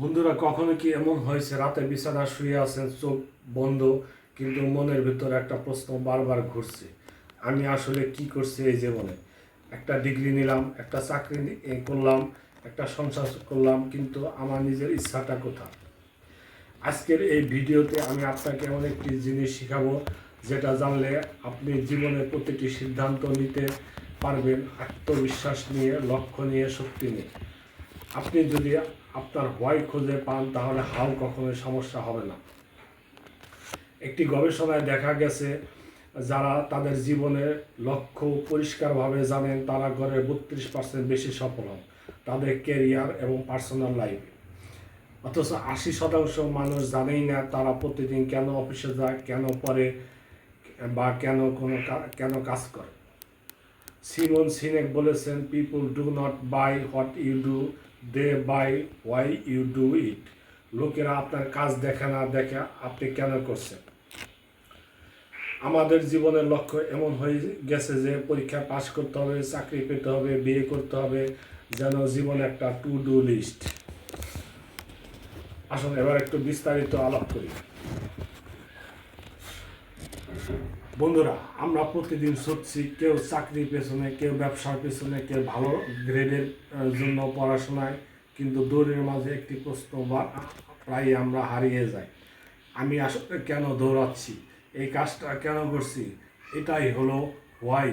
বন্ধুরা, কখনো কি এমন হয়েছে রাতে বিছানা শুয়ে আছেন, চোখ বন্ধ, কিন্তু মনের ভিতরে একটা প্রশ্ন বারবার ঘুরছে, আমি আসলে কি করছি এই জীবনে? একটা ডিগ্রি নিলাম, একটা চাকরি করলাম, একটা সংসার করলাম, কিন্তু আমার নিজের ইচ্ছাটা কোথায়? আজকের এই ভিডিওতে আমি আপনাকে এমন একটি জিনিস শেখাবো, যেটা জানলে আপনি জীবনের প্রতিটি সিদ্ধান্ত নিতে পারবেন আত্মবিশ্বাস নিয়ে, লক্ষ্য নিয়ে, শক্তি নিয়ে। আপনি যদি আপনার হোয়াই খুঁজে পান, তাহলে হাউ কখনোই সমস্যা হবে না। একটি গবেষণায় দেখা গেছে, যারা তাদের জীবনের লক্ষ্য পরিষ্কারভাবে জানেন, তারা গড়ে 32% বেশি সফল হন তাদের কেরিয়ার এবং পার্সোনাল লাইফে। অথচ 80% মানুষ জানেই না তারা প্রতিদিন কেন অফিসে যায়, কেন পড়ে, বা কেন কাজ করে। সিমন সিনেক বলেছেন, people do not buy what you do, they buy why you do it. লোকেরা আপনার কাজ দেখে না, দেখে আপনি কেন করছেন। আমাদের জীবনের লক্ষ্য এমন হয়ে গেছে যে পরীক্ষা পাস করতে হবে, চাকরি পেতে হবে, বিয়ে করতে হবে, যেন জীবন একটা টু ডু লিস্ট। আসুন এবার একটু বিস্তারিত আলাপ করি। বন্ধুরা, আমরা প্রতিদিন ছুটছি, কেউ চাকরির পেছনে, কেউ ব্যবসার পেছনে, কেউ ভালো গ্রেডের জন্য পড়াশোনায়, কিন্তু দৌড়ের মাঝে একটি প্রশ্ন প্রায় আমরা হারিয়ে যাই, আমি আসলে কেন দৌড়াচ্ছি, এই কাজটা কেন করছি? এটাই হলো হোয়াই,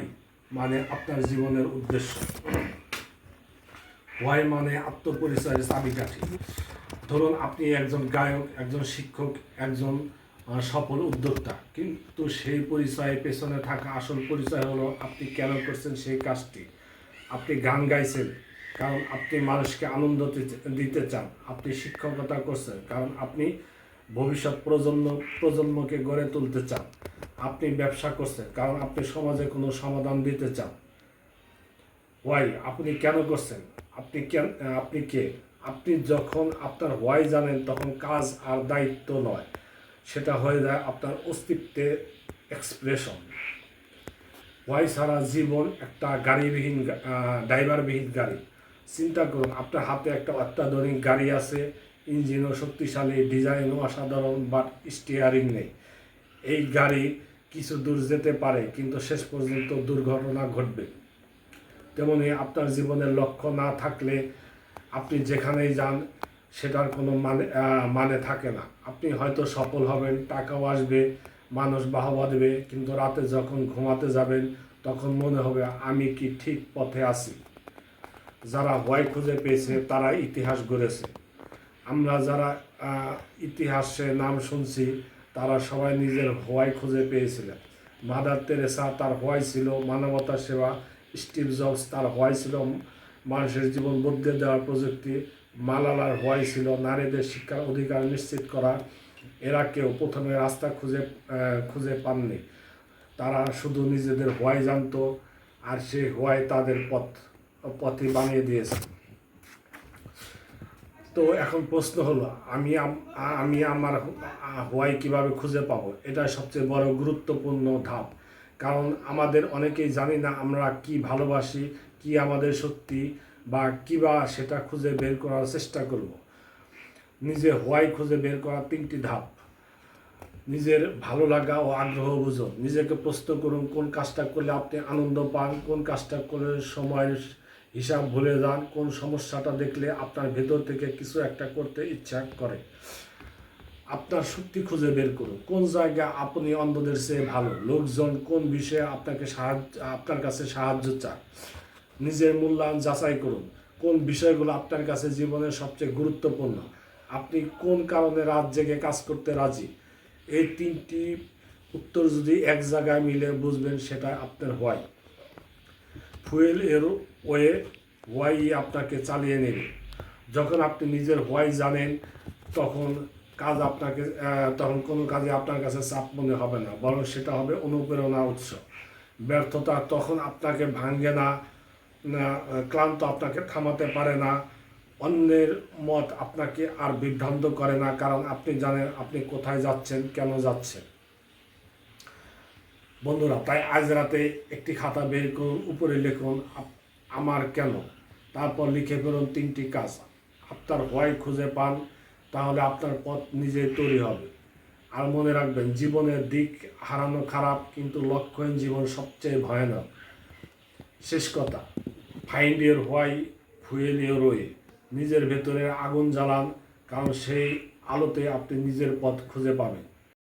মানে আপনার জীবনের উদ্দেশ্য। হোয়াই মানে আত্মপরিচয়ের চাবিকাঠি। ধরুন আপনি একজন গায়ক, একজন শিক্ষক, একজন সফল উদ্যোক্তা, কিন্তু সেই পরিচয়ের পেছনে থাকা আসল পরিচয় হলো আপনি কেন করছেন সেই কাজটি। আপনি গান গাইছেন কারণ আপনি মানুষকে আনন্দ দিতে চান। আপনি শিক্ষকতা করছেন কারণ আপনি ভবিষ্যৎ প্রজন্মকে গড়ে তুলতে চান। আপনি ব্যবসা করছেন কারণ আপনি সমাজে কোনো সমাধান দিতে চান। হোয়াই, আপনি কেন করছেন, আপনি কে? আপনি যখন আপনার হোয়াই জানেন, তখন কাজ আর দায়িত্ব নয়, সেটা হয়ে যায় আপনার অস্তিত্বের এক্সপ্রেশন। হোয়াই ছাড়া জীবন একটা ড্রাইভারবিহীন গাড়ি। চিন্তা করুন, আপনার হাতে একটা অত্যাধুনিক গাড়ি আছে, ইঞ্জিনও শক্তিশালী, ডিজাইনও অসাধারণ, বাট স্টিয়ারিং নেই। এই গাড়ি কিছু দূর যেতে পারে, কিন্তু শেষ পর্যন্ত দুর্ঘটনা ঘটবে। তেমনি আপনার জীবনের লক্ষ্য না থাকলে আপনি যেখানেই যান সেটার কোনো মানে থাকে না। আপনি হয়তো সফল হবেন, টাকাও আসবে, মানুষ বাহবা দেবে, কিন্তু রাতে যখন ঘুমাতে যাবেন তখন মনে হবে আমি কি ঠিক পথে আছি? যারা হোয়াই খুঁজে পেয়েছে তারা ইতিহাস গড়েছে। আমরা যারা ইতিহাসে নাম শুনছি, তারা সবাই নিজের হোয়াই খুঁজে পেয়েছিলেন। মাদার তেরেসা, তার হোয়াই ছিল মানবতার সেবা। স্টিভ জবস, তার হোয়াই ছিল মানুষের জীবন বদলে দেওয়ার প্রযুক্তি। মালালার হোয়াই ছিল নারীদের শিক্ষার অধিকার নিশ্চিত করা। এরা কেউ প্রথমে রাস্তা খুঁজে পাননি, তারা শুধু নিজেদের হোয়াই জানতো, আর সেই হোয়াই তাদের পথই বানিয়ে দিয়েছে। তো এখন প্রশ্ন হলো, আমি আমার হোয়াই কিভাবে খুঁজে পাবো? এটা সবচেয়ে বড় গুরুত্বপূর্ণ ধাপ, কারণ আমাদের অনেকেই জানি না আমরা কি ভালোবাসি, কি আমাদের শক্তি, বা কিবা সেটা খুঁজে বের করার চেষ্টা করব। নিজে হোয়াই খুঁজে বের করার 3টি ধাপ। নিজের ভালো লাগা ও আগ্রহ বুঝুন। নিজেকে প্রশ্ন করুন, কোন কাজটা করলে আপনি আনন্দ পান, কোন কাজটা করলে সময়ের হিসাব ভুলে যান, কোন সমস্যাটা দেখলে আপনার ভেতর থেকে কিছু একটা করতে ইচ্ছা করে। আপনার শক্তি খুঁজে বের করুন, কোন জায়গায় আপনি অন্যদের চেয়ে ভালো, লোকজন কোন বিষয়ে আপনার কাছে সাহায্য চায়। নিজের মূল্যায়ন যাচাই করুন, কোন বিষয়গুলো আপনার কাছে জীবনের সবচেয়ে গুরুত্বপূর্ণ। আপনি কোন কারণে রাত জেগে কাজ করতে রাজি। এই 3টি উত্তর যদি এক জায়গায় মিলে, বুঝবেন সেটা আপনার হোয়াই। ফুয়েল এর ওয়ে, হোয়াই আপনাকে চালিয়ে নেবে। যখন আপনি নিজের হোয়াই জানেন, তখন তখন কোনো কাজে আপনার কাছে চাপ মনে হবে না, বরং সেটা হবে অনুপ্রেরণা উৎস। ব্যর্থতা তখন আপনাকে ভাঙে না, ক্লান্ত আপনাকে থামাতে পারে না, অন্যের মত আপনাকে আর বিভ্রান্ত করে না, কারণ আপনি জানেন আপনি কোথায় যাচ্ছেন, কেন যাচ্ছেন। বন্ধুরা, তাই আজ রাতে একটি খাতা বের করুন, উপরে লিখুন আমার কেন, তারপর লিখে ফেলুন 3টি কাজ। আপনার হোয়াই খুঁজে পান, তাহলে আপনার পথ নিজেই তৈরি হবে। আর মনে রাখবেন, জীবনের দিক হারানো খারাপ, কিন্তু লক্ষ্যহীন জীবন সবচেয়ে ভয়ানক। শেষ কথা, find your why, fuel your way. নিজের ভেতরে আগুন জ্বালান, কারণ সেই আলোতে আপনি নিজের পথ খুঁজে পাবেন।